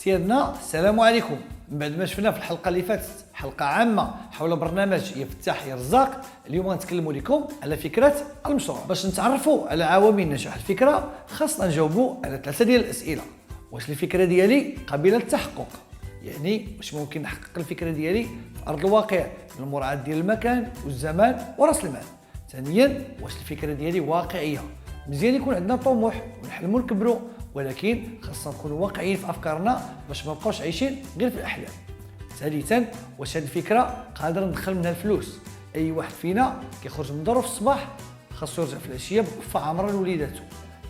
سيادنا السلام عليكم. من بعد ما شفنا في الحلقه اللي فاتت حلقه عامه حول برنامج يا فتاح يا رزاق، اليوم غنتكلموا لكم على فكره المشروع. باش نتعرفوا على عوامل نجاح الفكره خاصنا نجاوبوا على 3 ديال الاسئله. واش الفكره ديالي قابله للتحقق؟ يعني واش ممكن نحقق الفكره ديالي في ارض الواقع من مراعاه ديال المكان والزمان وراس المال؟ ثانيا واش الفكره ديالي واقعيه؟ مزيان يكون عندنا طموح ونحلموا نكبروا، ولكن خاصنا نكونوا واقعيين في افكارنا باش ما نبقاوش عايشين غير في الاحلام. ثالثا واش هذه الفكره قادر ندخل منها الفلوس؟ اي واحد فينا كيخرج من دارو في الصباح خاصو يرجع في العشيه بكفه عامره لوليداتو،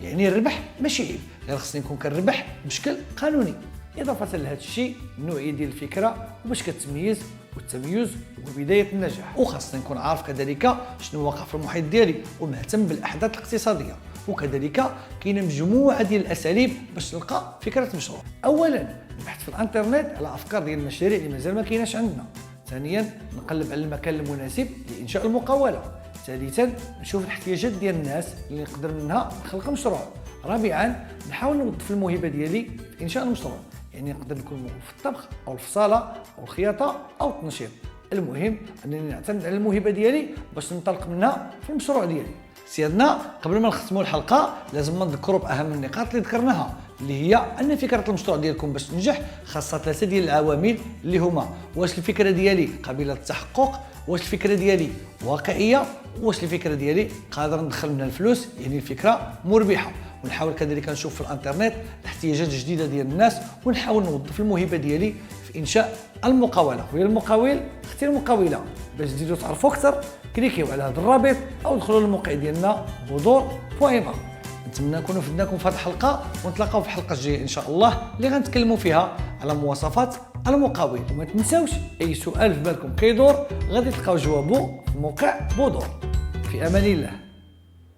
يعني الربح ماشي عيب، غير خصني نكون كنربح بشكل قانوني. اضافه لهذا الشيء النوعيه ديال الفكره وباش كتميز، والتمييز هو بدايه النجاح. وخاصني نكون عارف كذلك شنو واقع في المحيط ديالي ومهتم بالاحداث الاقتصاديه. وكذلك كاينه مجموعه ديال الاساليب باش نلقى فكره مشروع. اولا نبحث في الانترنت على افكار ديال المشاريع اللي مازال ما كايناش عندنا. ثانيا نقلب على المكان المناسب لانشاء المقاوله. ثالثا نشوف الاحتياجات ديال الناس اللي نقدر منها نخلق مشروع. رابعا نحاول نوظف الموهبه ديالي في انشاء المشروع، يعني نقدر نكون في الطبخ او الفصاله او الخياطه او التنشيط. المهم انني نعتمد على الموهبه ديالي باش ننطلق منها في المشروع ديالي. سيادنا قبل ما نختموا الحلقه لازم نذكروا باهم النقاط اللي ذكرناها، اللي هي ان فكره المشروع ديالكم باش تنجح خاصها 3 ديال العوامل اللي هما: واش الفكره ديالي قابله للتحقق، واش الفكره ديالي واقعيه، واش الفكره ديالي قادر ندخل منها الفلوس، يعني الفكره مربحه. ونحاول كذلك نشوف في الانترنت الاحتياجات الجديده ديال الناس ونحاول نوظف الموهبه ديالي في انشاء المقاوله. ويا المقاول اختير مقاوله. باش تزيدوا تعرفوا اكثر كليكيو على هذا الرابط او دخلوا للموقع ديالنا bodor.info. نتمنى نكونوا فدناكم في هذه الحلقه، ونتلاقاو في الحلقه الجايه ان شاء الله اللي غنتكلموا فيها على مواصفات المقاول. وما تنساوش اي سؤال في بالكم كيدور غادي تلقاو جوابه في موقع بودور. في امان الله.